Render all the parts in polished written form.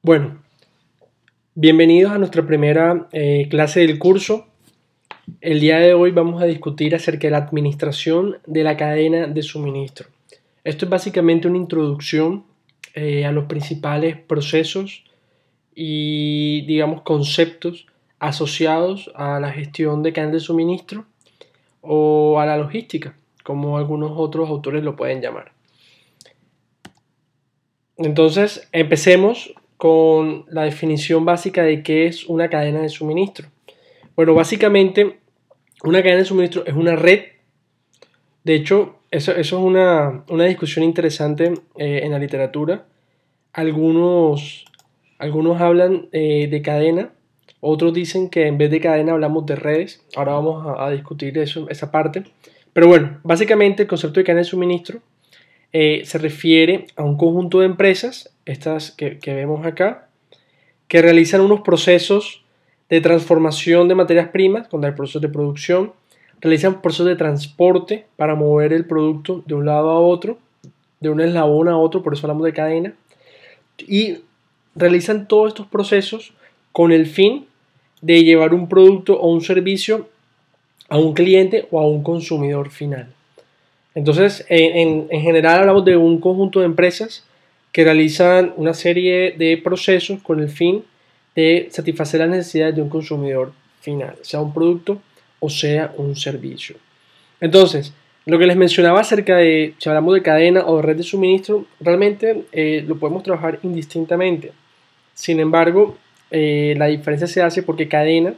Bueno, bienvenidos a nuestra primera clase del curso. El día de hoy vamos a discutir acerca de la administración de la cadena de suministro. Esto es básicamente una introducción a los principales procesos y, digamos, conceptos asociados a la gestión de cadenas de suministro o a la logística, como algunos otros autores lo pueden llamar. Entonces, empecemos con la definición básica de qué es una cadena de suministro. Bueno, básicamente una cadena de suministro es una red. De hecho, eso es una discusión interesante en la literatura. Algunos hablan de cadena, otros dicen que en vez de cadena hablamos de redes. Ahora vamos a discutir esa parte. Pero bueno, básicamente el concepto de cadena de suministro se refiere a un conjunto de empresas, estas que vemos acá, que realizan unos procesos de transformación de materias primas, cuando hay procesos de producción, realizan procesos de transporte para mover el producto de un lado a otro, de un eslabón a otro, por eso hablamos de cadena, y realizan todos estos procesos con el fin de llevar un producto o un servicio a un cliente o a un consumidor final. Entonces, en general hablamos de un conjunto de empresas que realizan una serie de procesos con el fin de satisfacer las necesidades de un consumidor final, sea un producto o sea un servicio. Entonces, lo que les mencionaba acerca de, si hablamos de cadena o de red de suministro, realmente lo podemos trabajar indistintamente. Sin embargo, la diferencia se hace porque cadena,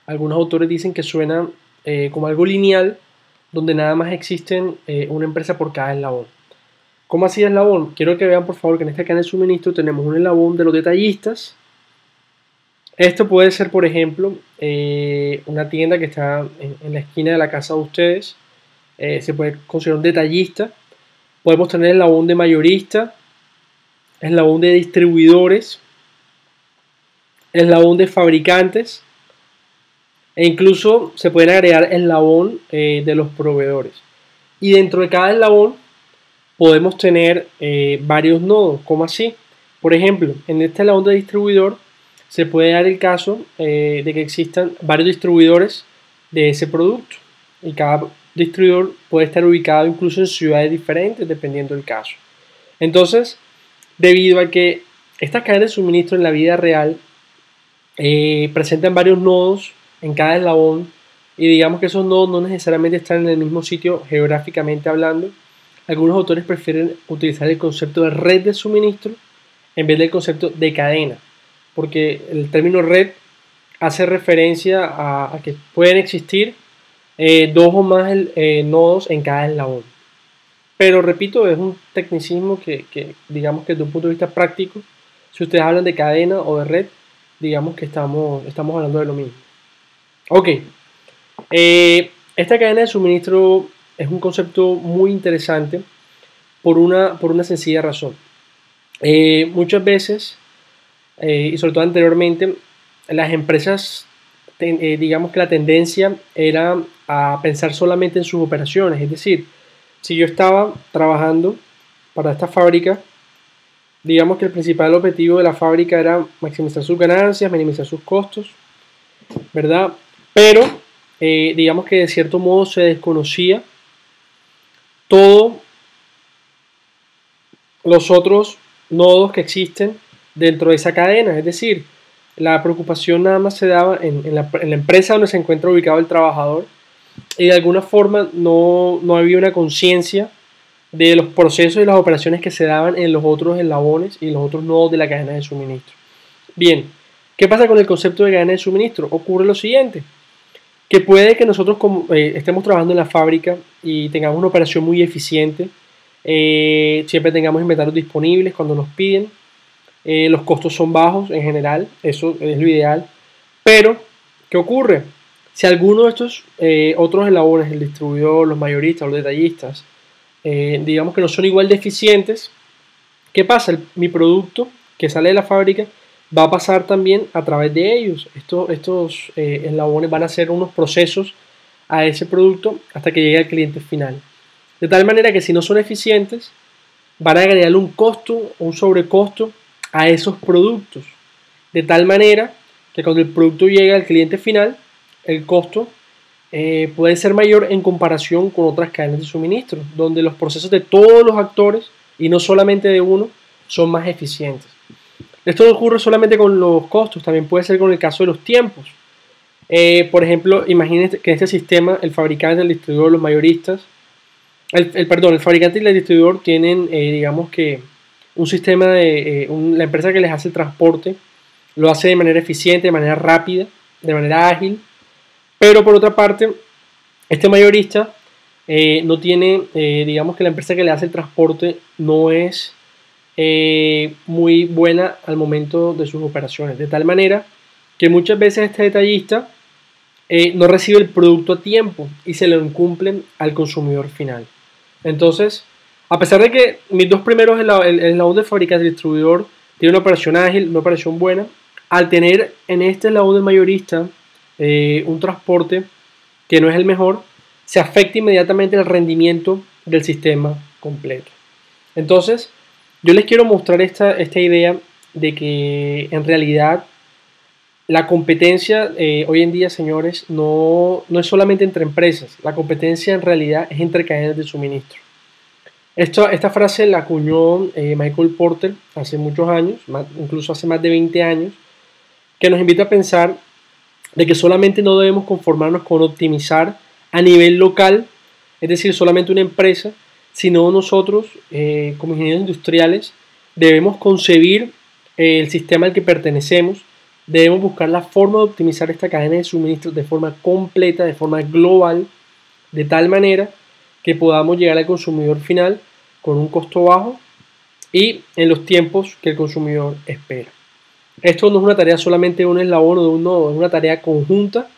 algunos autores dicen que suena como algo lineal, donde nada más existen una empresa por cada eslabón. ¿Cómo así eslabón? Quiero que vean por favor que en esta cadena de suministro tenemos un eslabón de los detallistas. Esto puede ser, por ejemplo, una tienda que está en la esquina de la casa de ustedes. Se puede considerar un detallista. Podemos tener el eslabón de mayorista, el eslabón de distribuidores, el eslabón de fabricantes, e incluso se pueden agregar eslabón de los proveedores. Y dentro de cada eslabón podemos tener varios nodos. ¿Cómo así? Por ejemplo, en este eslabón de distribuidor se puede dar el caso de que existan varios distribuidores de ese producto. Y cada distribuidor puede estar ubicado incluso en ciudades diferentes, dependiendo del caso. Entonces, debido a que estas cadenas de suministro en la vida real presentan varios nodos en cada eslabón, y digamos que esos nodos no necesariamente están en el mismo sitio geográficamente hablando, algunos autores prefieren utilizar el concepto de red de suministro en vez del concepto de cadena, porque el término red hace referencia a que pueden existir dos o más nodos en cada eslabón. Pero repito, es un tecnicismo que digamos que desde un punto de vista práctico, si ustedes hablan de cadena o de red, digamos que estamos hablando de lo mismo. Ok, esta cadena de suministro es un concepto muy interesante por una sencilla razón. Muchas veces, y sobre todo anteriormente, las empresas, digamos que la tendencia era a pensar solamente en sus operaciones. Es decir, si yo estaba trabajando para esta fábrica, digamos que el principal objetivo de la fábrica era maximizar sus ganancias, minimizar sus costos, ¿verdad? Pero digamos que de cierto modo se desconocía todos los otros nodos que existen dentro de esa cadena. Es decir, la preocupación nada más se daba en la empresa donde se encuentra ubicado el trabajador, y de alguna forma no había una conciencia de los procesos y las operaciones que se daban en los otros eslabones y los otros nodos de la cadena de suministro. Bien, ¿qué pasa con el concepto de cadena de suministro? Ocurre lo siguiente, que puede que nosotros estemos trabajando en la fábrica y tengamos una operación muy eficiente, siempre tengamos inventarios disponibles cuando nos piden, los costos son bajos en general, eso es lo ideal, pero ¿qué ocurre? Si alguno de estos otros eslabones, el distribuidor, los mayoristas, los detallistas, digamos que no son igual de eficientes, ¿qué pasa? Mi producto que sale de la fábrica va a pasar también a través de ellos. Estos eslabones van a hacer unos procesos a ese producto hasta que llegue al cliente final. De tal manera que si no son eficientes, van a agregarle un costo o un sobrecosto a esos productos. de tal manera que cuando el producto llega al cliente final, el costo puede ser mayor en comparación con otras cadenas de suministro, donde los procesos de todos los actores, y no solamente de uno, son más eficientes. Esto no ocurre solamente con los costos, también puede ser con el caso de los tiempos. Por ejemplo, imagínense que en este sistema el fabricante, el distribuidor, los mayoristas, el fabricante y el distribuidor tienen, digamos que, un sistema la empresa que les hace el transporte lo hace de manera eficiente, de manera rápida, de manera ágil, pero por otra parte, este mayorista no tiene, digamos que la empresa que le hace el transporte no es muy buena al momento de sus operaciones, de tal manera que muchas veces este detallista no recibe el producto a tiempo y se lo incumplen al consumidor final. Entonces, a pesar de que mis dos primeros el eslabón del fabricante y distribuidor tiene una operación ágil, una operación buena, al tener en este eslabón del mayorista un transporte que no es el mejor, se afecta inmediatamente el rendimiento del sistema completo. Entonces, yo les quiero mostrar esta idea de que en realidad la competencia hoy en día, señores, no es solamente entre empresas. La competencia en realidad es entre cadenas de suministro. Esta frase la acuñó Michael Porter hace muchos años, incluso hace más de 20 años, que nos invita a pensar de que solamente no debemos conformarnos con optimizar a nivel local, es decir, solamente una empresa, sino nosotros, como ingenieros industriales, debemos concebir el sistema al que pertenecemos, debemos buscar la forma de optimizar esta cadena de suministro de forma completa, de forma global, de tal manera que podamos llegar al consumidor final con un costo bajo y en los tiempos que el consumidor espera. Esto no es una tarea solamente de un eslabón o de un nodo, es una tarea conjunta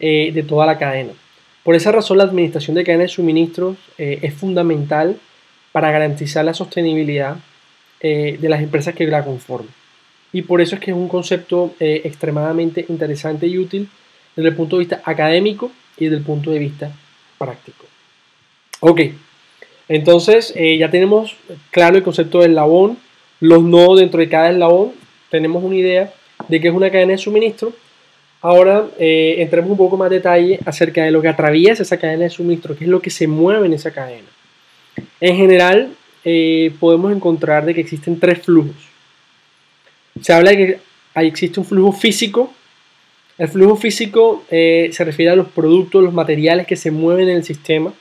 de toda la cadena. Por esa razón, la administración de cadenas de suministros es fundamental para garantizar la sostenibilidad de las empresas que la conforman. Y por eso es que es un concepto extremadamente interesante y útil desde el punto de vista académico y desde el punto de vista práctico. Ok, entonces ya tenemos claro el concepto del eslabón, los nodos dentro de cada eslabón, tenemos una idea de qué es una cadena de suministro. Ahora entremos un poco más detalle acerca de lo que atraviesa esa cadena de suministro, qué es lo que se mueve en esa cadena. En general, podemos encontrar de que existen tres flujos. Se habla de que existe un flujo físico. El flujo físico se refiere a los productos, los materiales que se mueven en el sistema.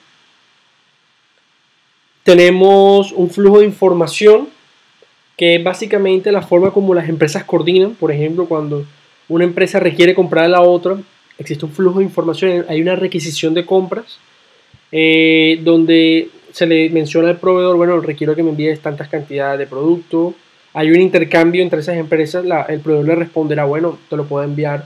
Tenemos un flujo de información, que es básicamente la forma como las empresas coordinan. Por ejemplo, cuando una empresa requiere comprar a la otra, existe un flujo de información, hay una requisición de compras, donde se le menciona al proveedor, bueno, requiero que me envíes tantas cantidades de producto. Hay un intercambio entre esas empresas, el proveedor le responderá, bueno, te lo puedo enviar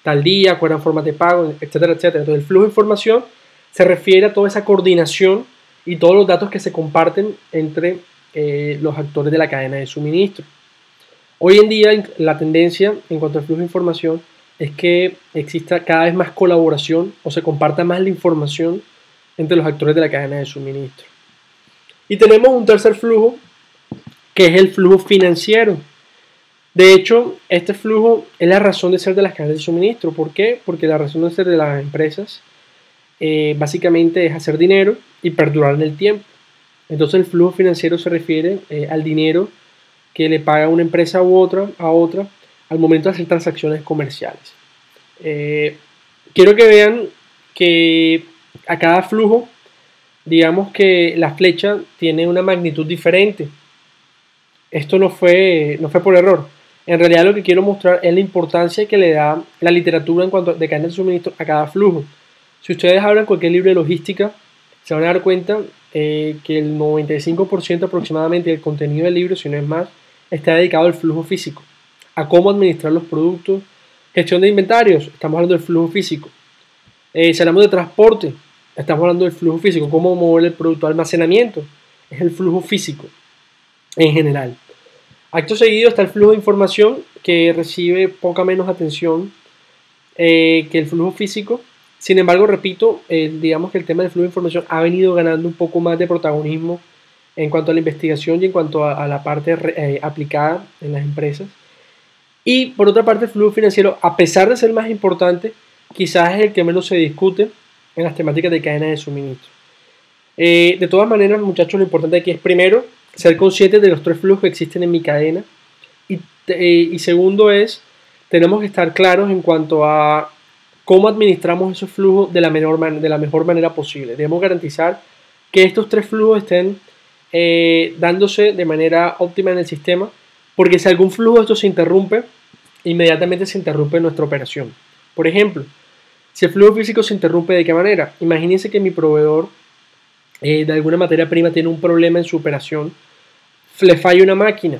tal día, acuerdan formas de pago, etcétera, etcétera. Entonces el flujo de información se refiere a toda esa coordinación y todos los datos que se comparten entre los actores de la cadena de suministro. Hoy en día la tendencia en cuanto al flujo de información es que exista cada vez más colaboración o se comparta más la información entre los actores de la cadena de suministro. Y tenemos un tercer flujo, que es el flujo financiero. De hecho, este flujo es la razón de ser de las cadenas de suministro. ¿Por qué? Porque la razón de ser de las empresas básicamente es hacer dinero y perdurar en el tiempo. Entonces el flujo financiero se refiere al dinero que le paga una empresa a otra al momento de hacer transacciones comerciales. Quiero que vean que a cada flujo, digamos que la flecha tiene una magnitud diferente. Esto no fue por error. En realidad lo que quiero mostrar es la importancia que le da la literatura en cuanto a cadenas de suministro a cada flujo. Si ustedes hablan cualquier libro de logística, se van a dar cuenta que el 95% aproximadamente del contenido del libro, si no es más, está dedicado al flujo físico, a cómo administrar los productos, gestión de inventarios, estamos hablando del flujo físico. Si hablamos de transporte, estamos hablando del flujo físico, cómo mover el producto, almacenamiento, es el flujo físico en general. Acto seguido está el flujo de información, que recibe poca menos atención que el flujo físico. Sin embargo, repito, digamos que el tema del flujo de información ha venido ganando un poco más de protagonismo en cuanto a la investigación y en cuanto a la parte aplicada en las empresas. Y por otra parte, el flujo financiero, a pesar de ser más importante, quizás es el que menos se discute en las temáticas de cadena de suministro. De todas maneras, muchachos, lo importante aquí es primero ser conscientes de los tres flujos que existen en mi cadena y segundo es, tenemos que estar claros en cuanto a cómo administramos esos flujos de la mejor manera posible. Debemos garantizar que estos tres flujos estén dándose de manera óptima en el sistema, porque si algún flujo de estos se interrumpe, inmediatamente se interrumpe nuestra operación. Por ejemplo, si el flujo físico se interrumpe, ¿de qué manera? Imagínense que mi proveedor de alguna materia prima tiene un problema en su operación, le falla una máquina.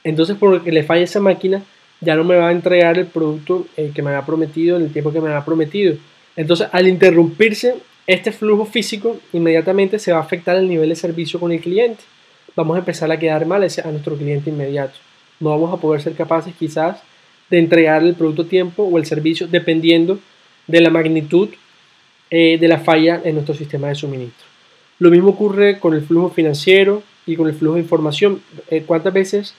Entonces, porque le falla esa máquina, ya no me va a entregar el producto que me había prometido en el tiempo que me había prometido. Entonces, al interrumpirse este flujo físico, inmediatamente se va a afectar el nivel de servicio con el cliente. Vamos a empezar a quedar mal a nuestro cliente inmediato. No vamos a poder ser capaces quizás de entregar el producto a tiempo o el servicio dependiendo de la magnitud de la falla en nuestro sistema de suministro. Lo mismo ocurre con el flujo financiero y con el flujo de información. ¿Cuántas veces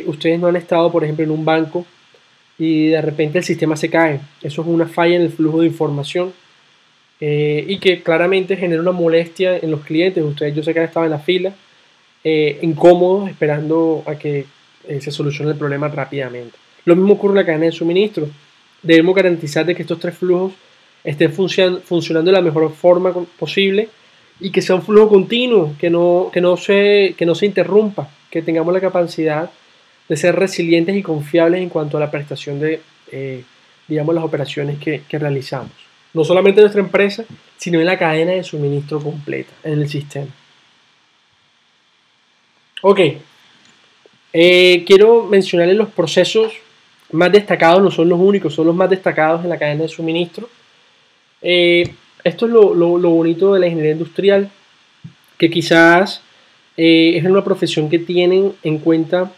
ustedes no han estado, por ejemplo, en un banco y de repente el sistema se cae? Eso es una falla en el flujo de información y que claramente genera una molestia en los clientes. Ustedes, yo sé que han estado en la fila, incómodos, esperando a que se solucione el problema rápidamente. Lo mismo ocurre en la cadena de suministro. Debemos garantizar de que estos tres flujos estén funcionando de la mejor forma posible y que sea un flujo continuo, que no se interrumpa, que tengamos la capacidad de ser resilientes y confiables en cuanto a la prestación de, digamos, las operaciones que realizamos. No solamente en nuestra empresa, sino en la cadena de suministro completa, en el sistema. Ok, quiero mencionarles los procesos más destacados, no son los únicos, son los más destacados en la cadena de suministro. Esto es lo bonito de la ingeniería industrial, que quizás es una profesión que tienen en cuenta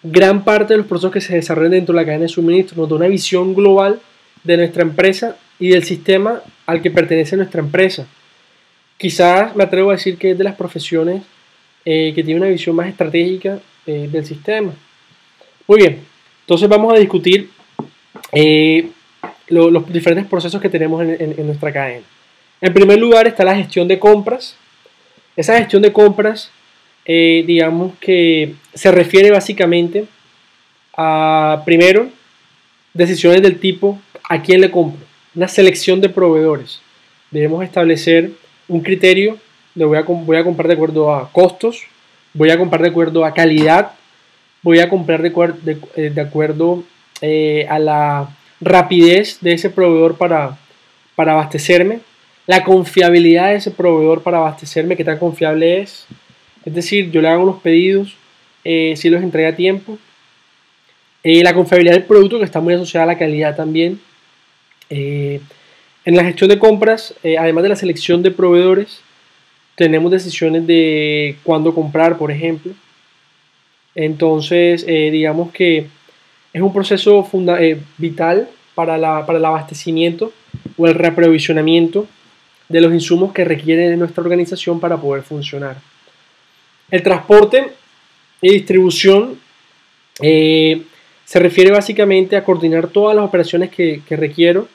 gran parte de los procesos que se desarrollan dentro de la cadena de suministro. Nos da una visión global de nuestra empresa y del sistema al que pertenece nuestra empresa. Quizás me atrevo a decir que es de las profesiones que tiene una visión más estratégica del sistema. Muy bien, entonces vamos a discutir los diferentes procesos que tenemos en nuestra cadena. En primer lugar está la gestión de compras. Esa gestión de compras, digamos que se refiere básicamente a, primero, decisiones del tipo ¿a quién le compro? Una selección de proveedores. Debemos establecer un criterio. Voy a comprar de acuerdo a costos, voy a comprar de acuerdo a calidad, voy a comprar de acuerdo a la rapidez de ese proveedor para abastecerme, la confiabilidad de ese proveedor para abastecerme, qué tan confiable es decir, yo le hago unos pedidos, si los entrega a tiempo, la confiabilidad del producto, que está muy asociada a la calidad también. En la gestión de compras, además de la selección de proveedores, tenemos decisiones de cuándo comprar, por ejemplo. Entonces, digamos que es un proceso vital para el abastecimiento o el reaprovisionamiento de los insumos que requiere nuestra organización para poder funcionar. El transporte y distribución se refiere básicamente a coordinar todas las operaciones que requiero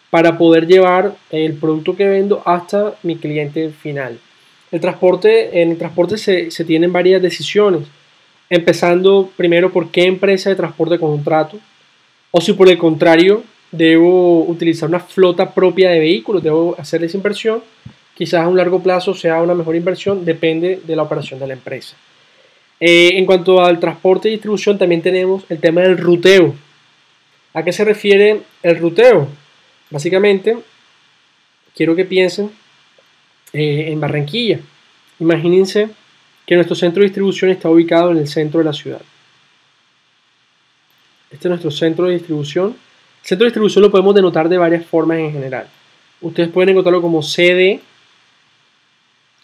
para poder llevar el producto que vendo hasta mi cliente final. En el transporte se tienen varias decisiones, empezando primero por qué empresa de transporte contrato, o si por el contrario debo utilizar una flota propia de vehículos, debo hacer esa inversión, quizás a un largo plazo sea una mejor inversión, depende de la operación de la empresa. En cuanto al transporte y distribución, también tenemos el tema del ruteo. ¿A qué se refiere el ruteo? Básicamente, quiero que piensen en Barranquilla. Imagínense que nuestro centro de distribución está ubicado en el centro de la ciudad. Este es nuestro centro de distribución. El centro de distribución lo podemos denotar de varias formas en general. Ustedes pueden encontrarlo como CD,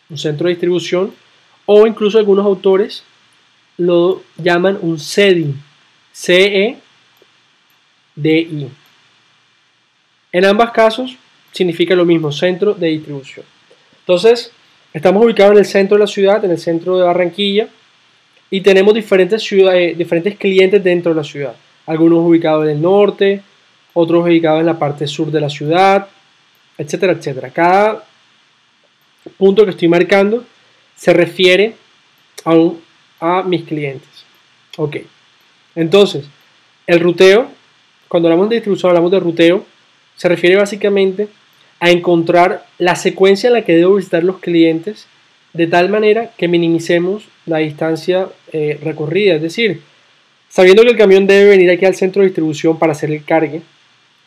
un centro de distribución, o incluso algunos autores lo llaman un CEDI, CEDI. En ambos casos significa lo mismo, centro de distribución. Entonces, estamos ubicados en el centro de la ciudad, en el centro de Barranquilla. y tenemos diferentes ciudades, diferentes clientes dentro de la ciudad. Algunos ubicados en el norte, otros ubicados en la parte sur de la ciudad, etcétera, etcétera. Cada punto que estoy marcando se refiere a mis clientes. Ok. Entonces, el ruteo, cuando hablamos de distribución, hablamos de ruteo, se refiere básicamente a encontrar la secuencia en la que debo visitar los clientes de tal manera que minimicemos la distancia recorrida. Es decir, sabiendo que el camión debe venir aquí al centro de distribución para hacer el cargue,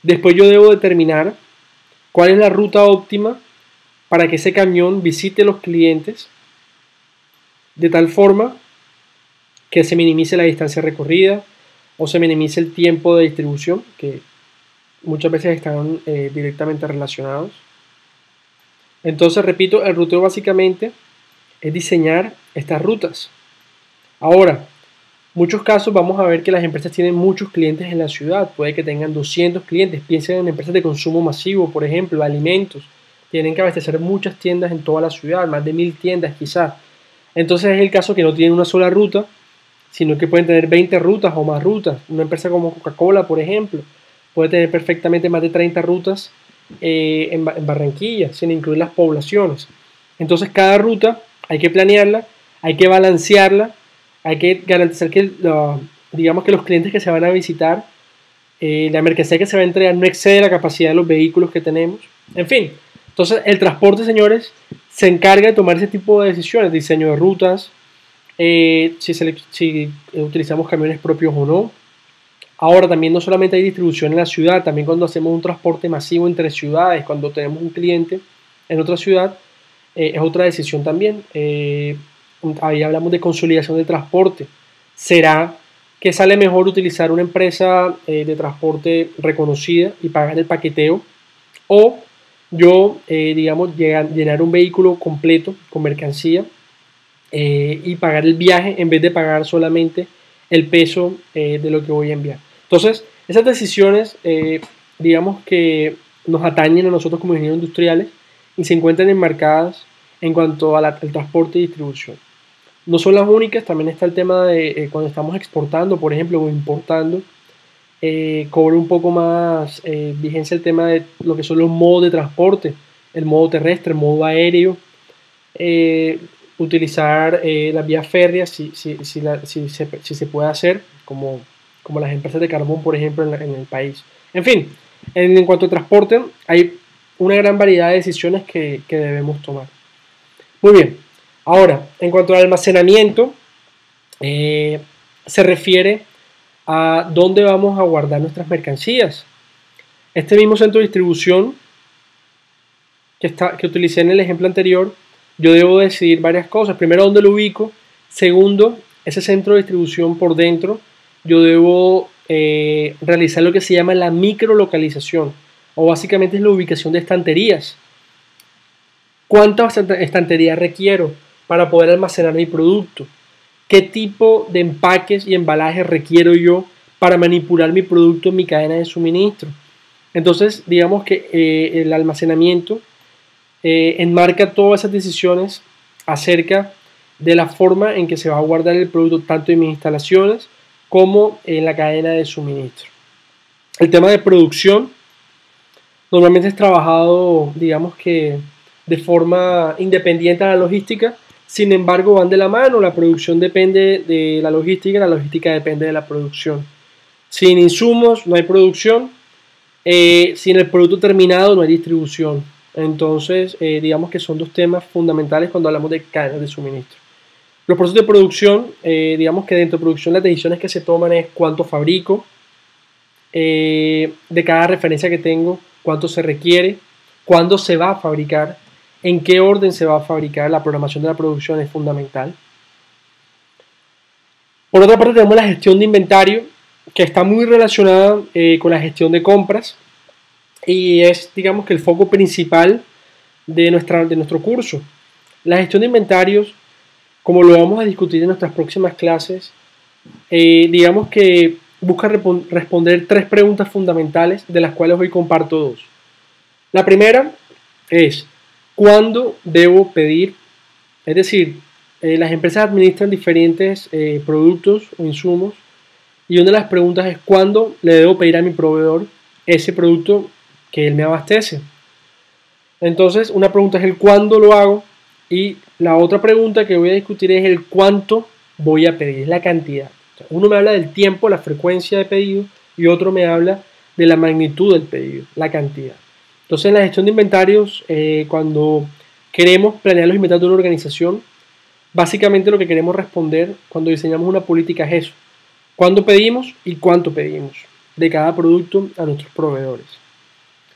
después yo debo determinar cuál es la ruta óptima para que ese camión visite los clientes de tal forma que se minimice la distancia recorrida o se minimice el tiempo de distribución, que muchas veces están directamente relacionados. Entonces, repito, el ruteo básicamente es diseñar estas rutas. Ahora, muchos casos vamos a ver que las empresas tienen muchos clientes en la ciudad, puede que tengan 200 clientes, piensen en empresas de consumo masivo, por ejemplo, alimentos, tienen que abastecer muchas tiendas en toda la ciudad, más de 1000 tiendas quizás. Entonces es el caso que no tienen una sola ruta, sino que pueden tener 20 rutas o más rutas. Una empresa como Coca-Cola, por ejemplo, puede tener perfectamente más de 30 rutas en Barranquilla, sin incluir las poblaciones. Entonces cada ruta hay que planearla, hay que balancearla, hay que garantizar que, digamos que los clientes que se van a visitar, la mercancía que se va a entregar no excede la capacidad de los vehículos que tenemos. En fin, entonces el transporte, señores, se encarga de tomar ese tipo de decisiones, diseño de rutas, si utilizamos camiones propios o no. Ahora también no solamente hay distribución en la ciudad, también cuando hacemos un transporte masivo entre ciudades, cuando tenemos un cliente en otra ciudad, es otra decisión también. Ahí hablamos de consolidación de transporte. ¿Será que sale mejor utilizar una empresa de transporte reconocida y pagar el paqueteo? O yo, digamos, llenar un vehículo completo con mercancía y pagar el viaje en vez de pagar solamente el peso de lo que voy a enviar. Entonces, esas decisiones, digamos que nos atañen a nosotros como ingenieros industriales y se encuentran enmarcadas en cuanto al transporte y distribución. No son las únicas, también está el tema de cuando estamos exportando, por ejemplo, o importando, cobra un poco más vigencia el tema de lo que son los modos de transporte, el modo terrestre, el modo aéreo, utilizar las vías férreas si se puede hacer, como las empresas de carbón, por ejemplo, en el país. En fin, en cuanto a transporte, hay una gran variedad de decisiones que debemos tomar. Muy bien, ahora, en cuanto al almacenamiento, se refiere a dónde vamos a guardar nuestras mercancías. Este mismo centro de distribución que utilicé en el ejemplo anterior, yo debo decidir varias cosas. Primero, dónde lo ubico. Segundo, ese centro de distribución por dentro, yo debo realizar lo que se llama la microlocalización, o básicamente es la ubicación de estanterías. ¿Cuántas estanterías requiero para poder almacenar mi producto? ¿Qué tipo de empaques y embalajes requiero yo para manipular mi producto en mi cadena de suministro? Entonces, digamos que el almacenamiento enmarca todas esas decisiones acerca de la forma en que se va a guardar el producto tanto en mis instalaciones como en la cadena de suministro. El tema de producción normalmente es trabajado, digamos que de forma independiente a la logística, sin embargo van de la mano, la producción depende de la logística depende de la producción. Sin insumos no hay producción, sin el producto terminado no hay distribución. Entonces, digamos que son dos temas fundamentales cuando hablamos de cadenas de suministro. Los procesos de producción, digamos que dentro de producción las decisiones que se toman es cuánto fabrico, de cada referencia que tengo, cuánto se requiere, cuándo se va a fabricar, en qué orden se va a fabricar. La programación de la producción es fundamental. Por otra parte, tenemos la gestión de inventario, que está muy relacionada con la gestión de compras y es, digamos, que el foco principal de nuestro curso. La gestión de inventarios, como lo vamos a discutir en nuestras próximas clases, digamos que busca responder 3 preguntas fundamentales, de las cuales hoy comparto 2. La primera es, ¿cuándo debo pedir? Es decir, las empresas administran diferentes productos o insumos y una de las preguntas es ¿cuándo le debo pedir a mi proveedor ese producto que él me abastece? Entonces, una pregunta es el cuándo lo hago y la otra pregunta que voy a discutir es el cuánto voy a pedir, es la cantidad. O sea, uno me habla del tiempo, la frecuencia de pedido y otro me habla de la magnitud del pedido, la cantidad. Entonces, en la gestión de inventarios, cuando queremos planear los inventarios de una organización, básicamente lo que queremos responder cuando diseñamos una política es eso. ¿Cuándo pedimos y cuánto pedimos de cada producto a nuestros proveedores?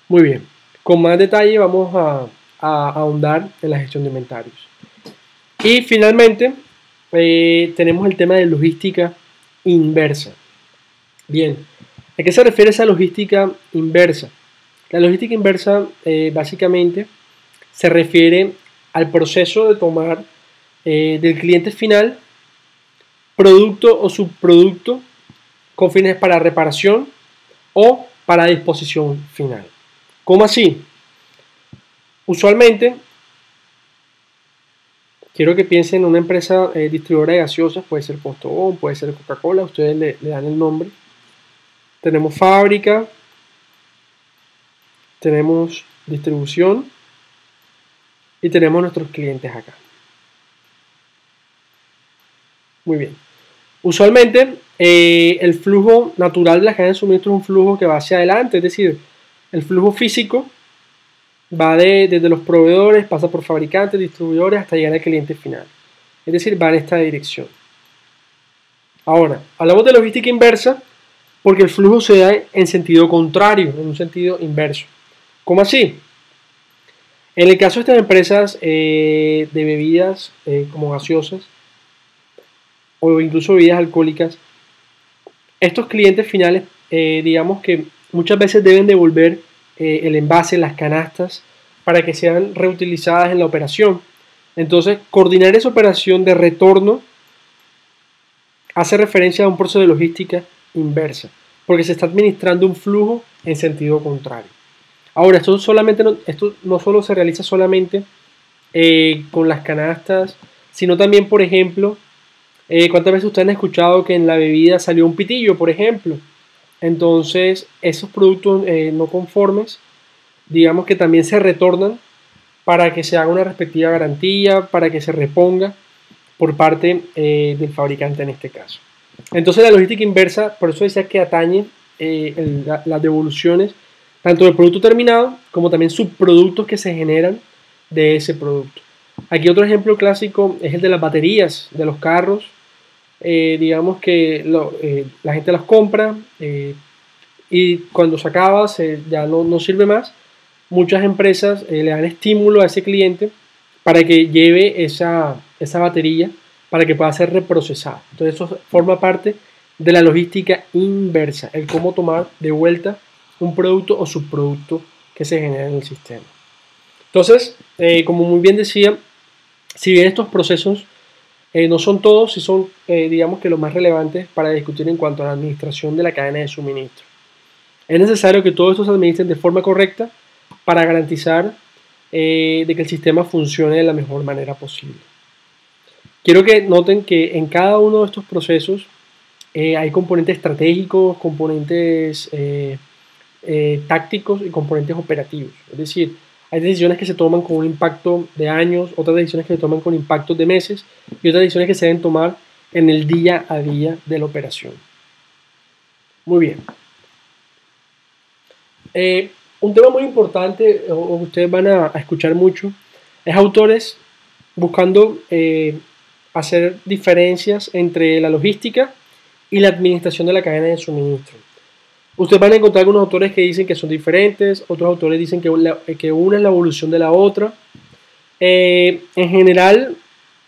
Muy bien, con más detalle vamos a ahondar en la gestión de inventarios. Y finalmente tenemos el tema de logística inversa. Bien, ¿a qué se refiere esa logística inversa? La logística inversa básicamente se refiere al proceso de tomar del cliente final producto o subproducto con fines para reparación o para disposición final. ¿Cómo así? Usualmente, quiero que piensen en una empresa distribuidora de gaseosas, puede ser Postobón, puede ser Coca-Cola, ustedes le dan el nombre. Tenemos fábrica, tenemos distribución y tenemos nuestros clientes acá. Muy bien. Usualmente el flujo natural de la cadena de suministro es un flujo que va hacia adelante, es decir, el flujo físico va desde los proveedores, pasa por fabricantes, distribuidores hasta llegar al cliente final. Es decir, va en esta dirección. Ahora, hablamos de logística inversa porque el flujo se da en sentido contrario, en un sentido inverso. ¿Cómo así? En el caso de estas empresas de bebidas como gaseosas o incluso bebidas alcohólicas, estos clientes finales, digamos que muchas veces deben devolver el envase, las canastas, para que sean reutilizadas en la operación. Entonces, coordinar esa operación de retorno hace referencia a un proceso de logística inversa, porque se está administrando un flujo en sentido contrario. Ahora, esto no solo se realiza solamente con las canastas, sino también, por ejemplo, ¿cuántas veces ustedes han escuchado que en la bebida salió un pitillo, por ejemplo? Entonces, esos productos no conformes, digamos que también se retornan para que se haga una respectiva garantía, para que se reponga por parte del fabricante en este caso. Entonces, la logística inversa, por eso decía que atañe las devoluciones tanto del producto terminado como también subproductos que se generan de ese producto. Aquí otro ejemplo clásico es el de las baterías de los carros. Digamos que la gente las compra y cuando se acaba ya no sirve más. Muchas empresas le dan estímulo a ese cliente para que lleve esa batería para que pueda ser reprocesada. Entonces eso forma parte de la logística inversa, el cómo tomar de vuelta un producto o subproducto que se genera en el sistema. Entonces, como muy bien decía, si bien estos procesos no son todos, sí son, digamos que los más relevantes para discutir en cuanto a la administración de la cadena de suministro. Es necesario que todos estos se administren de forma correcta para garantizar de que el sistema funcione de la mejor manera posible. Quiero que noten que en cada uno de estos procesos hay componentes estratégicos, componentes tácticos y componentes operativos. Es decir, hay decisiones que se toman con un impacto de años, otras decisiones que se toman con impactos de meses y otras decisiones que se deben tomar en el día a día de la operación. Muy bien. Un tema muy importante, o ustedes van a escuchar mucho, es autores buscando hacer diferencias entre la logística y la administración de la cadena de suministro. Ustedes van a encontrar algunos autores que dicen que son diferentes, otros autores dicen que una es la evolución de la otra. En general,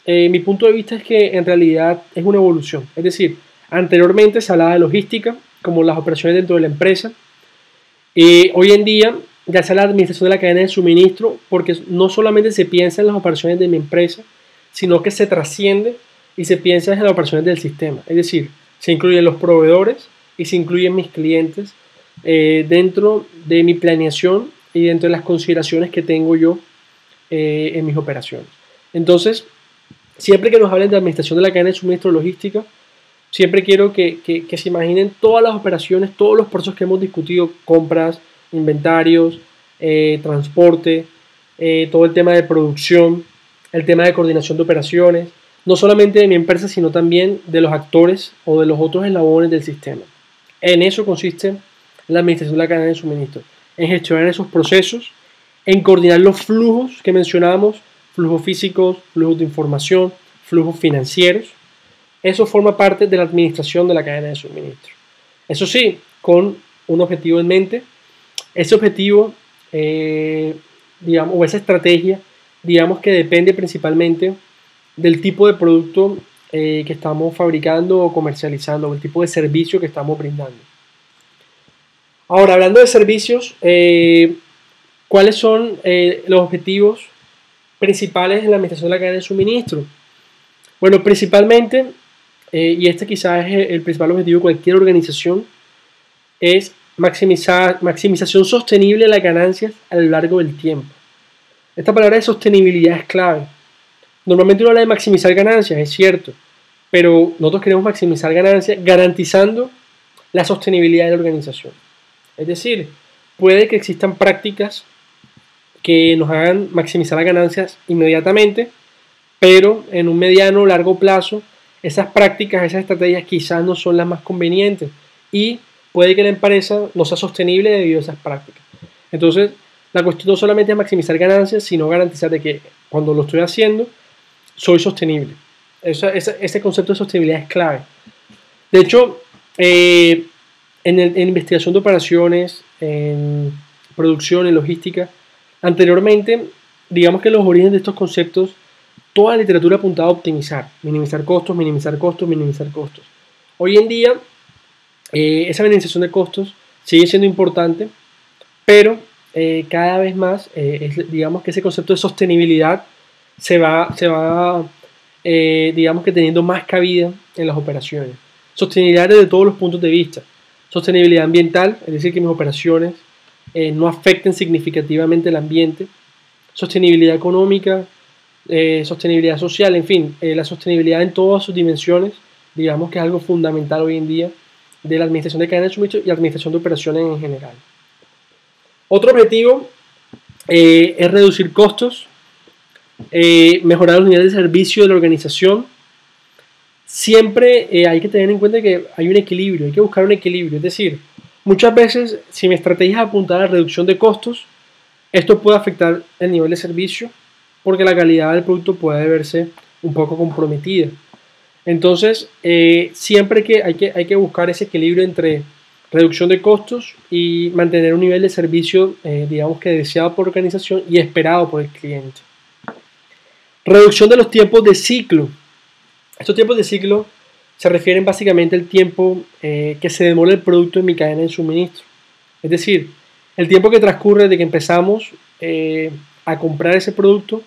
mi punto de vista es que en realidad es una evolución. Es decir, anteriormente se hablaba de logística, como las operaciones dentro de la empresa. Hoy en día ya se habla de administración de la cadena de suministro porque no solamente se piensa en las operaciones de mi empresa, sino que se trasciende y se piensa en las operaciones del sistema. Es decir, se incluyen los proveedores y se incluyen mis clientes dentro de mi planeación y dentro de las consideraciones que tengo yo en mis operaciones. Entonces, siempre que nos hablen de administración de la cadena de suministro logística, siempre quiero que se imaginen todas las operaciones, todos los procesos que hemos discutido: compras, inventarios, transporte, todo el tema de producción, el tema de coordinación de operaciones, no solamente de mi empresa, sino también de los actores o de los otros eslabones del sistema. En eso consiste la administración de la cadena de suministro, en gestionar esos procesos, en coordinar los flujos que mencionamos, flujos físicos, flujos de información, flujos financieros. Eso forma parte de la administración de la cadena de suministro. Eso sí, con un objetivo en mente. Ese objetivo, digamos, o esa estrategia, digamos que depende principalmente del tipo de producto que estamos fabricando o comercializando, o el tipo de servicio que estamos brindando. Ahora, hablando de servicios, ¿cuáles son los objetivos principales en la administración de la cadena de suministro? Bueno, principalmente, y este quizás es el principal objetivo de cualquier organización, es maximización sostenible de las ganancias a lo largo del tiempo. Esta palabra de sostenibilidad es clave. Normalmente uno habla de maximizar ganancias, es cierto, pero nosotros queremos maximizar ganancias garantizando la sostenibilidad de la organización. Es decir, puede que existan prácticas que nos hagan maximizar las ganancias inmediatamente, pero en un mediano o largo plazo, esas prácticas, esas estrategias quizás no son las más convenientes y puede que la empresa no sea sostenible debido a esas prácticas. Entonces, la cuestión no solamente es maximizar ganancias, sino garantizar de que cuando lo estoy haciendo, soy sostenible. Ese concepto de sostenibilidad es clave. De hecho, en investigación de operaciones, en producción, en logística, anteriormente, digamos que los orígenes de estos conceptos, toda la literatura apuntaba a optimizar, minimizar costos, minimizar costos, minimizar costos. Hoy en día, esa minimización de costos sigue siendo importante, pero cada vez más, digamos que ese concepto de sostenibilidad se va digamos que teniendo más cabida en las operaciones. Sostenibilidad desde todos los puntos de vista. Sostenibilidad ambiental, es decir, que mis operaciones no afecten significativamente el ambiente. Sostenibilidad económica, sostenibilidad social, en fin, la sostenibilidad en todas sus dimensiones, digamos que es algo fundamental hoy en día de la administración de cadenas de suministro y administración de operaciones en general. Otro objetivo es reducir costos, mejorar los niveles de servicio de la organización. Siempre hay que tener en cuenta que hay un equilibrio, hay que buscar un equilibrio. Es decir, muchas veces si mi estrategia es apuntar a la reducción de costos, esto puede afectar el nivel de servicio porque la calidad del producto puede verse un poco comprometida. Entonces, siempre hay que buscar ese equilibrio entre reducción de costos y mantener un nivel de servicio, digamos que deseado por la organización y esperado por el cliente. Reducción de los tiempos de ciclo. Estos tiempos de ciclo se refieren básicamente al tiempo que se demora el producto en mi cadena de suministro. Es decir, el tiempo que transcurre desde que empezamos a comprar ese producto,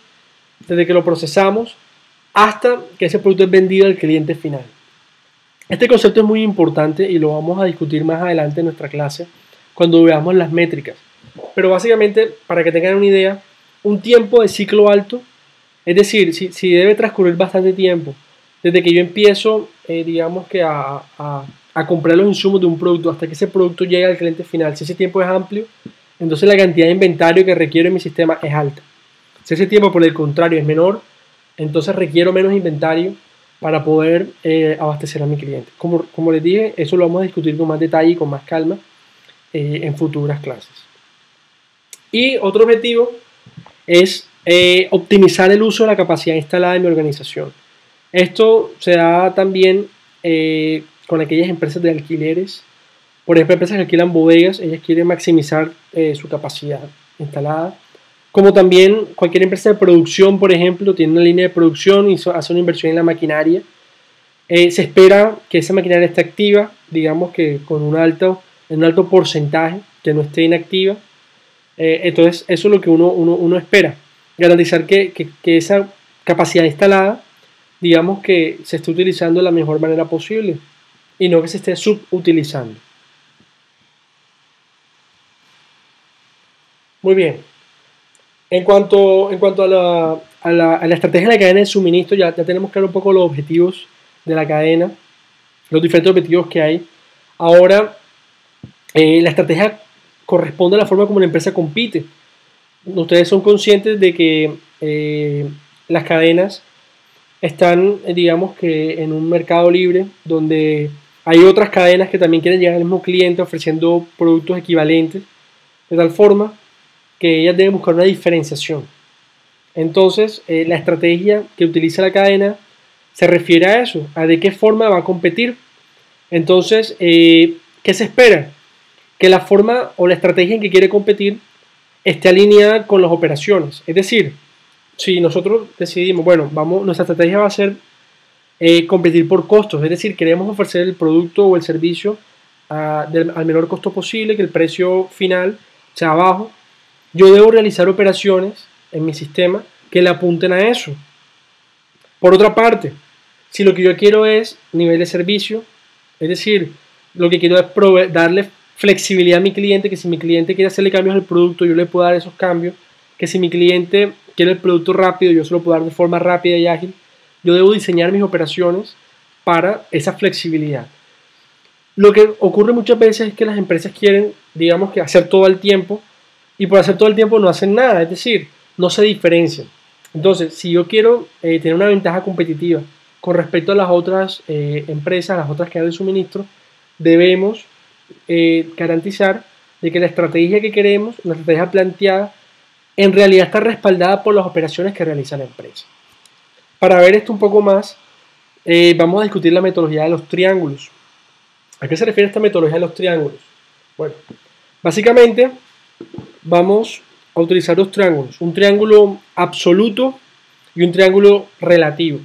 desde que lo procesamos, hasta que ese producto es vendido al cliente final. Este concepto es muy importante y lo vamos a discutir más adelante en nuestra clase cuando veamos las métricas. Pero básicamente, para que tengan una idea, un tiempo de ciclo alto, es decir, si debe transcurrir bastante tiempo desde que yo empiezo, digamos que a comprar los insumos de un producto hasta que ese producto llegue al cliente final. Si ese tiempo es amplio, entonces la cantidad de inventario que requiero en mi sistema es alta. Si ese tiempo, por el contrario, es menor, entonces requiero menos inventario para poder abastecer a mi cliente. Como les dije, eso lo vamos a discutir con más detalle y con más calma en futuras clases. Y otro objetivo es optimizar el uso de la capacidad instalada en mi organización. Esto se da también con aquellas empresas de alquileres. Por ejemplo, empresas que alquilan bodegas, ellas quieren maximizar su capacidad instalada. Como también cualquier empresa de producción, por ejemplo, tiene una línea de producción y hace una inversión en la maquinaria. Se espera que esa maquinaria esté activa, digamos que con un alto porcentaje, que no esté inactiva. Entonces, eso es lo que uno espera. Garantizar que esa capacidad instalada, digamos que se esté utilizando de la mejor manera posible y no que se esté subutilizando. Muy bien. En cuanto a a la estrategia de la cadena de suministro, ya tenemos claro un poco los objetivos de la cadena, los diferentes objetivos que hay. Ahora, la estrategia corresponde a la forma como la empresa compite. Ustedes son conscientes de que las cadenas están, digamos que en un mercado libre donde hay otras cadenas que también quieren llegar al mismo cliente ofreciendo productos equivalentes, de tal forma que ellas deben buscar una diferenciación. Entonces, la estrategia que utiliza la cadena se refiere a eso, a de qué forma va a competir. Entonces, ¿qué se espera? Que la forma o la estrategia en que quiere competir esté alineada con las operaciones. Es decir, si nosotros decidimos, bueno, nuestra estrategia va a ser competir por costos, es decir, queremos ofrecer el producto o el servicio al menor costo posible, que el precio final sea bajo. Yo debo realizar operaciones en mi sistema que le apunten a eso. Por otra parte, si lo que yo quiero es nivel de servicio, es decir, lo que quiero es darle flexibilidad a mi cliente, que si mi cliente quiere hacerle cambios al producto, yo le puedo dar esos cambios, que si mi cliente quiere el producto rápido, yo se lo puedo dar de forma rápida y ágil. Yo debo diseñar mis operaciones para esa flexibilidad. Lo que ocurre muchas veces es que las empresas quieren, digamos, que hacer todo el tiempo, y por hacer todo el tiempo no hacen nada, es decir, no se diferencian. Entonces, si yo quiero tener una ventaja competitiva con respecto a las otras empresas, las otras cadenas de suministro, debemos garantizar de que la estrategia que queremos, la estrategia planteada, en realidad está respaldada por las operaciones que realiza la empresa. Para ver esto un poco más, vamos a discutir la metodología de los triángulos. ¿A qué se refiere esta metodología de los triángulos? Bueno, básicamente vamos a utilizar dos triángulos, un triángulo absoluto y un triángulo relativo.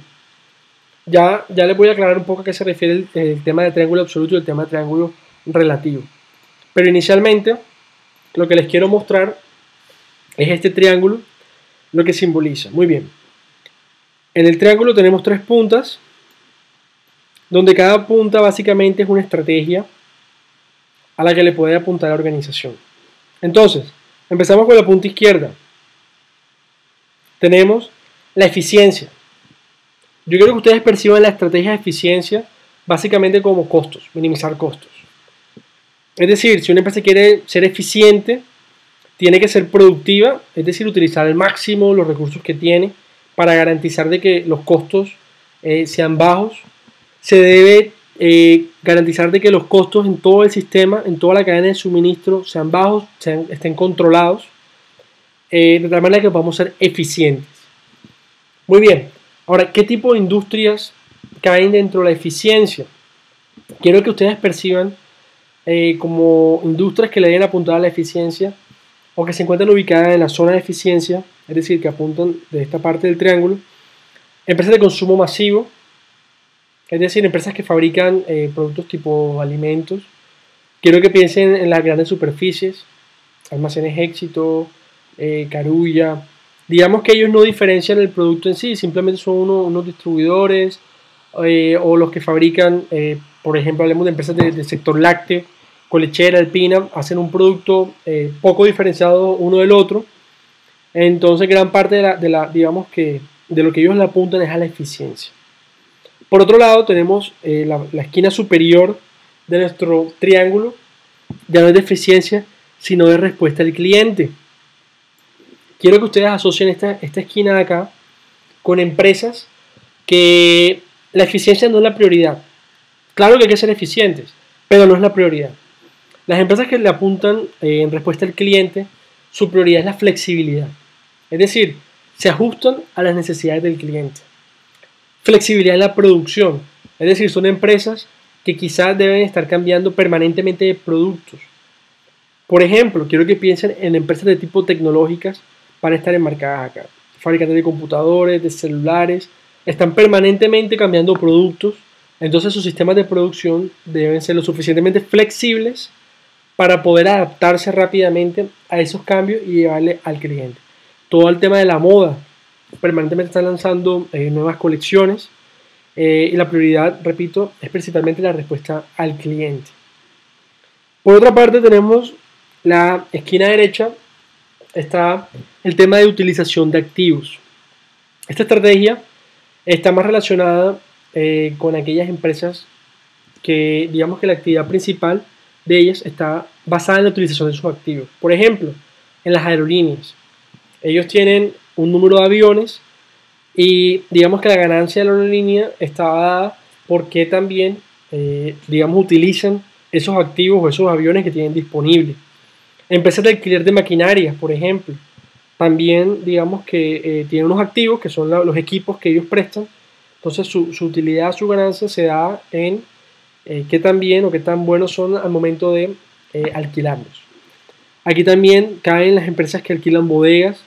Ya les voy a aclarar un poco a qué se refiere el tema de triángulo absoluto y el tema de triángulo relativo. Pero inicialmente, lo que les quiero mostrar es este triángulo, lo que simboliza. Muy bien. En el triángulo tenemos tres puntas, donde cada punta básicamente es una estrategia a la que le puede apuntar la organización. Entonces, empezamos con la punta izquierda. Tenemos la eficiencia. Yo quiero que ustedes perciban la estrategia de eficiencia básicamente como costos, minimizar costos. Es decir, si una empresa quiere ser eficiente, tiene que ser productiva, es decir, utilizar al máximo los recursos que tiene para garantizar de que los costos sean bajos. Se debe garantizar de que los costos en todo el sistema, en toda la cadena de suministro, sean bajos, estén controlados, de tal manera que podamos ser eficientes. Muy bien, ahora, ¿qué tipo de industrias caen dentro de la eficiencia? Quiero que ustedes perciban como industrias que le den apuntar a la eficiencia o que se encuentran ubicadas en la zona de eficiencia, es decir, que apuntan de esta parte del triángulo, empresas de consumo masivo, es decir, empresas que fabrican productos tipo alimentos. Quiero que piensen en las grandes superficies, Almacenes Éxito, Carulla. Digamos que ellos no diferencian el producto en sí, simplemente son unos distribuidores o los que fabrican, por ejemplo, hablemos de empresas del sector lácteo, Colechera, Alpina, hacen un producto poco diferenciado uno del otro. Entonces, gran parte digamos que de lo que ellos le apuntan es a la eficiencia. Por otro lado, tenemos la esquina superior de nuestro triángulo, ya no es de eficiencia, sino de respuesta al cliente. Quiero que ustedes asocien esta esquina de acá con empresas que la eficiencia no es la prioridad. Claro que hay que ser eficientes, pero no es la prioridad. Las empresas que le apuntan en respuesta al cliente, su prioridad es la flexibilidad. Es decir, se ajustan a las necesidades del cliente. Flexibilidad en la producción. Es decir, son empresas que quizás deben estar cambiando permanentemente de productos. Por ejemplo, quiero que piensen en empresas de tipo tecnológicas para estar enmarcadas acá. Fabricantes de computadores, de celulares, están permanentemente cambiando productos. Entonces sus sistemas de producción deben ser lo suficientemente flexibles para poder adaptarse rápidamente a esos cambios y llevarle al cliente. Todo el tema de la moda, permanentemente están lanzando nuevas colecciones y la prioridad, repito, es principalmente la respuesta al cliente. Por otra parte tenemos la esquina derecha, está el tema de utilización de activos. Esta estrategia está más relacionada con aquellas empresas que, digamos que la actividad principal de ellas está basada en la utilización de sus activos. Por ejemplo, en las aerolíneas. Ellos tienen un número de aviones y digamos que la ganancia de la aerolínea está dada porque también, digamos, utilizan esos activos o esos aviones que tienen disponibles. Empresas de alquiler de maquinaria, por ejemplo, también digamos que tienen unos activos que son los equipos que ellos prestan. Entonces su utilidad, su ganancia se da en qué tan bien o qué tan buenos son al momento de alquilarlos. Aquí también caen las empresas que alquilan bodegas.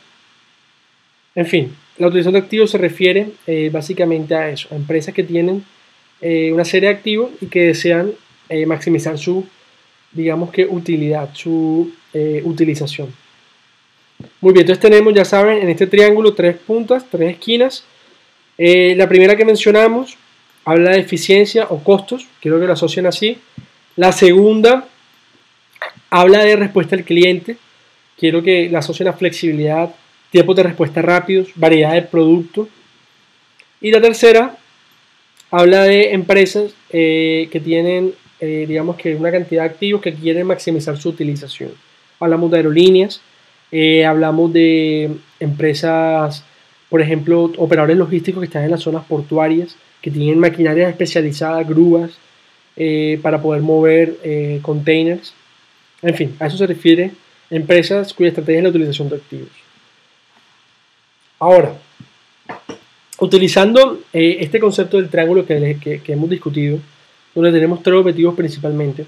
En fin, la utilización de activos se refiere básicamente a eso, a empresas que tienen una serie de activos y que desean maximizar su, digamos que, utilidad, su utilización. Muy bien, entonces tenemos, ya saben, en este triángulo 3 puntas, 3 esquinas. La primera que mencionamos habla de eficiencia o costos, quiero que lo asocien así. La segunda habla de respuesta al cliente, quiero que la asocien a flexibilidad, tiempos de respuesta rápidos, variedad de producto. Y la tercera habla de empresas que tienen, digamos que una cantidad de activos que quieren maximizar su utilización. Hablamos de aerolíneas, hablamos de empresas, por ejemplo, operadores logísticos que están en las zonas portuarias, que tienen maquinarias especializadas, grúas, para poder mover containers. En fin, a eso se refiere empresas cuya estrategia es la utilización de activos. Ahora, utilizando este concepto del triángulo que hemos discutido, donde tenemos 3 objetivos principalmente,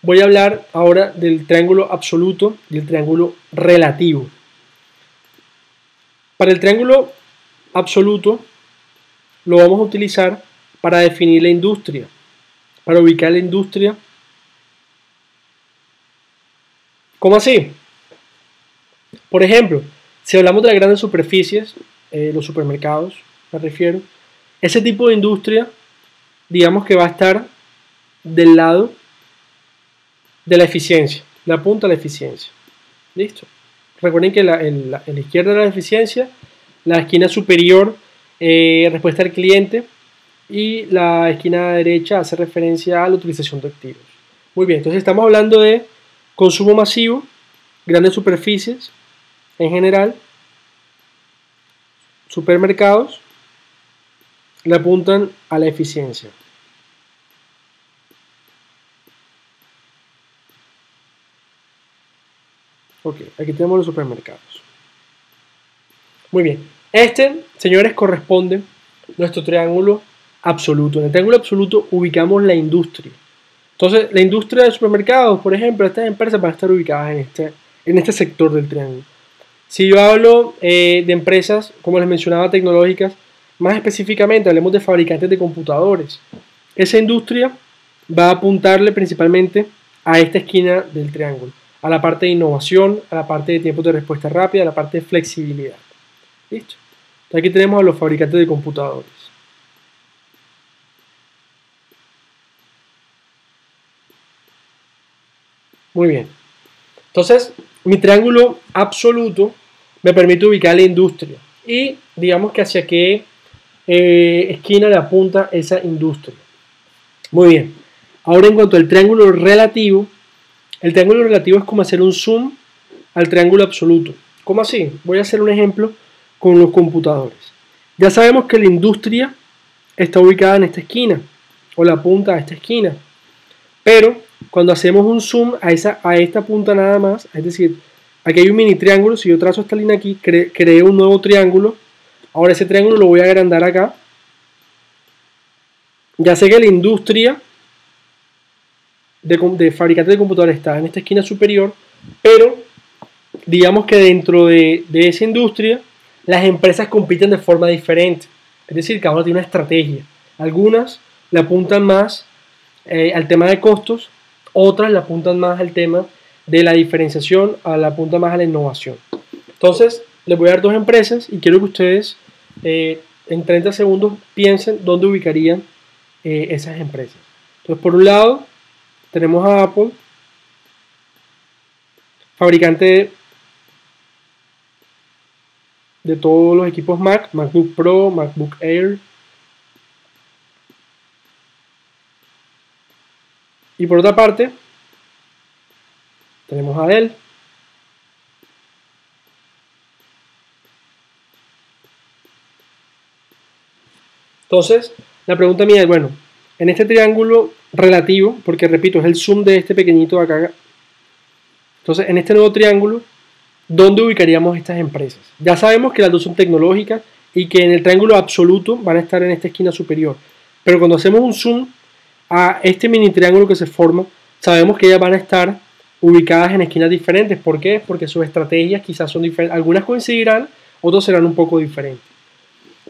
voy a hablar ahora del triángulo absoluto y el triángulo relativo. Para el triángulo absoluto lo vamos a utilizar para definir la industria, para ubicar la industria. ¿Cómo así? Por ejemplo, si hablamos de las grandes superficies, los supermercados, me refiero, ese tipo de industria, digamos que va a estar del lado de la eficiencia, le apunta a la eficiencia. ¿Listo? Recuerden que en la izquierda de la eficiencia, la esquina superior respuesta al cliente y la esquina derecha hace referencia a la utilización de activos. Muy bien, entonces estamos hablando de consumo masivo, grandes superficies en general, supermercados, le apuntan a la eficiencia. Ok, aquí tenemos los supermercados. Muy bien, señores, corresponde nuestro triángulo absoluto. En el triángulo absoluto ubicamos la industria. Entonces, la industria de supermercados, por ejemplo, estas empresas van a estar ubicadas en este sector del triángulo. Si yo hablo de empresas, como les mencionaba, tecnológicas, más específicamente hablemos de fabricantes de computadores. Esa industria va a apuntarle principalmente a esta esquina del triángulo, a la parte de innovación, a la parte de tiempos de respuesta rápida, a la parte de flexibilidad. ¿Listo? Entonces aquí tenemos a los fabricantes de computadores. Muy bien. Entonces, mi triángulo absoluto me permite ubicar la industria y digamos que hacia qué esquina le apunta esa industria. Muy bien. Ahora en cuanto al triángulo relativo, el triángulo relativo es como hacer un zoom al triángulo absoluto. ¿Cómo así? Voy a hacer un ejemplo con los computadores. Ya sabemos que la industria está ubicada en esta esquina o la punta a esta esquina, pero cuando hacemos un zoom a esta punta nada más, es decir, aquí hay un mini triángulo, si yo trazo esta línea aquí, creo un nuevo triángulo. Ahora ese triángulo lo voy a agrandar acá. Ya sé que la industria de fabricantes de computadores está en esta esquina superior, pero digamos que dentro de esa industria las empresas compiten de forma diferente. Es decir, cada una tiene una estrategia. Algunas le apuntan más al tema de costos, otras le apuntan más al tema de la diferenciación, le apuntan más a la innovación. Entonces, les voy a dar 2 empresas y quiero que ustedes en 30 segundos piensen dónde ubicarían esas empresas. Entonces, por un lado, tenemos a Apple, fabricante de todos los equipos Mac, MacBook Pro, MacBook Air. Y por otra parte, tenemos a Dell. Entonces, la pregunta mía es, bueno, en este triángulo relativo, porque repito, es el zoom de este pequeñito de acá. Entonces, en este nuevo triángulo, ¿dónde ubicaríamos estas empresas? Ya sabemos que las dos son tecnológicas y que en el triángulo absoluto van a estar en esta esquina superior. Pero cuando hacemos un zoom a este mini triángulo que se forma, sabemos que ellas van a estar ubicadas en esquinas diferentes. ¿Por qué? Porque sus estrategias quizás son diferentes. Algunas coincidirán, otras serán un poco diferentes.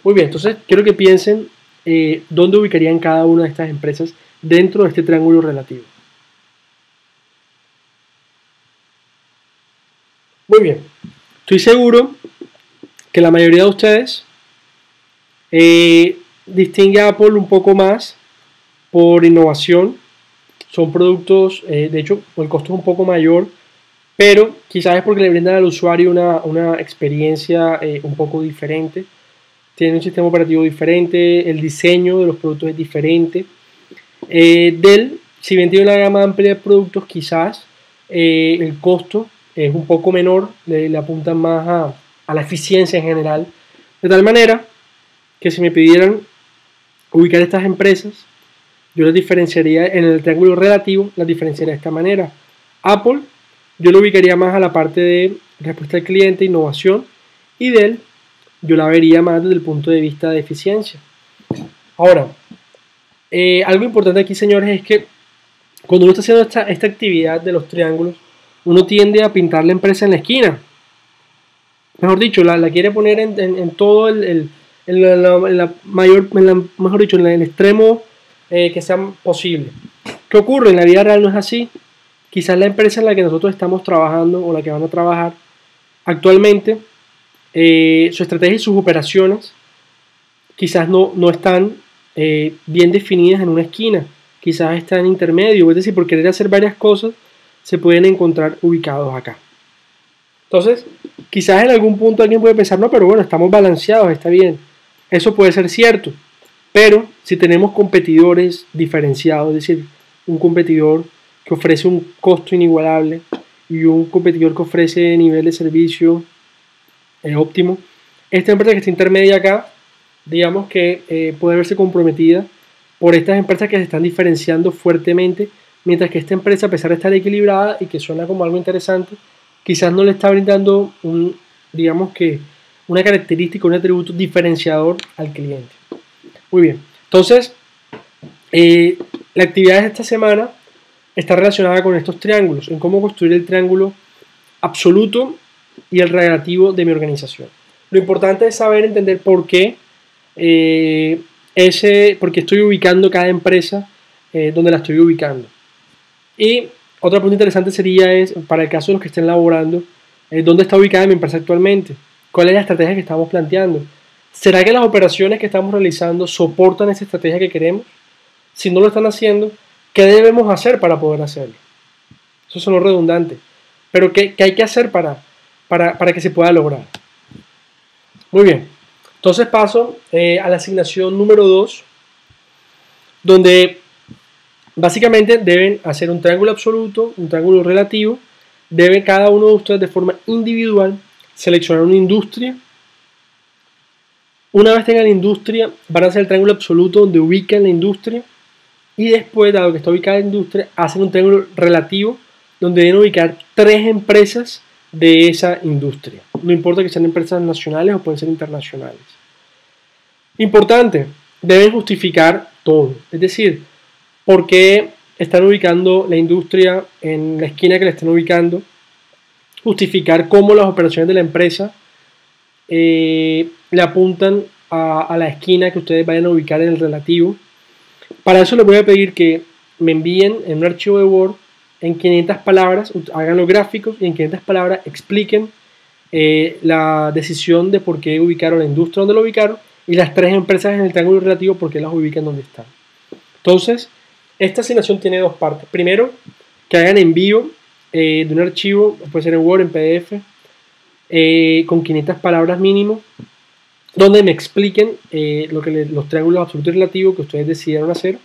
Muy bien, entonces quiero que piensen dónde ubicarían cada una de estas empresas dentro de este triángulo relativo. Muy bien, estoy seguro que la mayoría de ustedes distingue a Apple un poco más por innovación. Son productos, de hecho, el costo es un poco mayor, pero quizás es porque le brindan al usuario una experiencia un poco diferente. Tiene un sistema operativo diferente, el diseño de los productos es diferente. Dell, si bien tiene una gama amplia de productos, quizás el costo es un poco menor, le apuntan más a la eficiencia en general. De tal manera que si me pidieran ubicar estas empresas, yo las diferenciaría en el triángulo relativo, las diferenciaría de esta manera. Apple, yo lo ubicaría más a la parte de respuesta al cliente, innovación, y Dell, yo la vería más desde el punto de vista de eficiencia. Ahora, algo importante aquí, señores, es que cuando uno está haciendo esta actividad de los triángulos, uno tiende a pintar la empresa en la esquina. Mejor dicho, la quiere poner en todo mejor dicho, en el extremo que sea posible. ¿Qué ocurre? En la vida real no es así. Quizás la empresa en la que nosotros estamos trabajando o la que van a trabajar actualmente, su estrategia y sus operaciones quizás no están bien definidas en una esquina, quizás están en intermedio, es decir, por querer hacer varias cosas se pueden encontrar ubicados acá. Entonces, quizás en algún punto alguien puede pensar, no, pero bueno, estamos balanceados, está bien. Eso puede ser cierto, pero si tenemos competidores diferenciados, es decir, un competidor que ofrece un costo inigualable y un competidor que ofrece nivel de servicio óptimo, esta empresa que está intermedia acá, digamos que puede verse comprometida por estas empresas que se están diferenciando fuertemente, mientras que esta empresa, a pesar de estar equilibrada y que suena como algo interesante, quizás no le está brindando digamos que una característica, un atributo diferenciador al cliente. Muy bien, entonces la actividad de esta semana está relacionada con estos triángulos, en cómo construir el triángulo absoluto y el relativo de mi organización. Lo importante es saber entender por qué porque estoy ubicando cada empresa donde la estoy ubicando. Y otra pregunta interesante sería para el caso de los que estén laborando, ¿dónde está ubicada mi empresa actualmente? ¿Cuál es la estrategia que estamos planteando? ¿Será que las operaciones que estamos realizando soportan esa estrategia que queremos? Si no lo están haciendo, ¿qué debemos hacer para poder hacerlo? Eso sonó redundante. Pero ¿qué hay que hacer para que se pueda lograr? Muy bien. Entonces paso a la asignación número 2, donde básicamente deben hacer un triángulo absoluto, un triángulo relativo. Debe cada uno de ustedes de forma individual seleccionar una industria. Una vez tengan la industria, van a hacer el triángulo absoluto donde ubican la industria. Y después, dado que está ubicada la industria, hacen un triángulo relativo donde deben ubicar 3 empresas de esa industria. No importa que sean empresas nacionales o pueden ser internacionales. Importante, deben justificar todo. Es decir, por qué están ubicando la industria en la esquina que la están ubicando. Justificar cómo las operaciones de la empresa le apuntan a la esquina que ustedes vayan a ubicar en el relativo. Para eso les voy a pedir que me envíen en un archivo de Word en 500 palabras, hagan los gráficos y en 500 palabras expliquen la decisión de por qué ubicaron la industria donde lo ubicaron y las 3 empresas en el triángulo relativo por qué las ubican donde están. Entonces, esta asignación tiene 2 partes. Primero, que hagan envío de un archivo, puede ser en Word, en PDF, con 500 palabras mínimo, donde me expliquen los triángulos absolutos y relativos que ustedes decidieron hacer.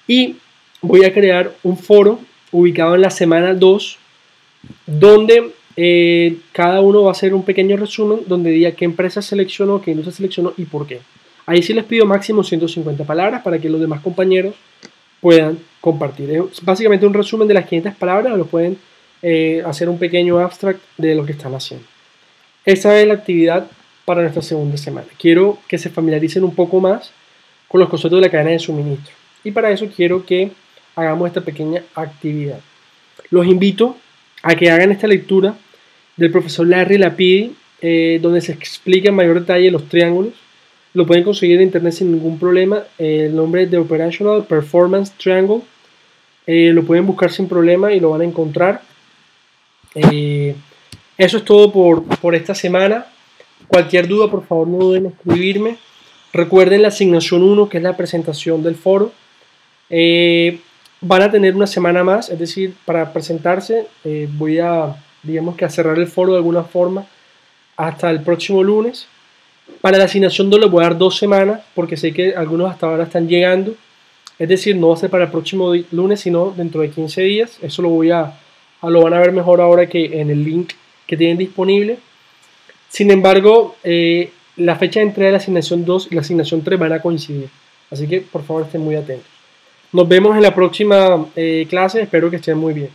Y voy a crear un foro ubicado en la semana 2, donde cada uno va a hacer un pequeño resumen donde diga qué empresa seleccionó, qué industria seleccionó y por qué. Ahí sí les pido máximo 150 palabras para que los demás compañeros puedan compartir. Es básicamente un resumen de las 500 palabras, lo pueden hacer un pequeño abstract de lo que están haciendo. Esa es la actividad para nuestra segunda semana. Quiero que se familiaricen un poco más con los conceptos de la cadena de suministro. Y para eso quiero que hagamos esta pequeña actividad. Los invito a que hagan esta lectura del profesor Larry Lapidi, donde se explica en mayor detalle los triángulos. Lo pueden conseguir en internet sin ningún problema. El nombre es de Operational Performance Triangle. Lo pueden buscar sin problema y lo van a encontrar. Eso es todo por esta semana. Cualquier duda, por favor, no duden en escribirme. Recuerden la asignación 1, que es la presentación del foro. Van a tener una semana más, es decir, para presentarse voy a, digamos que a cerrar el foro de alguna forma hasta el próximo lunes. Para la asignación 2 les voy a dar 2 semanas, porque sé que algunos hasta ahora están llegando. Es decir, no va a ser para el próximo lunes, sino dentro de 15 días. Eso lo van a ver mejor ahora que en el link que tienen disponible. Sin embargo, la fecha de entrega de la asignación 2 y la asignación 3 van a coincidir. Así que por favor estén muy atentos. Nos vemos en la próxima clase. Espero que estén muy bien.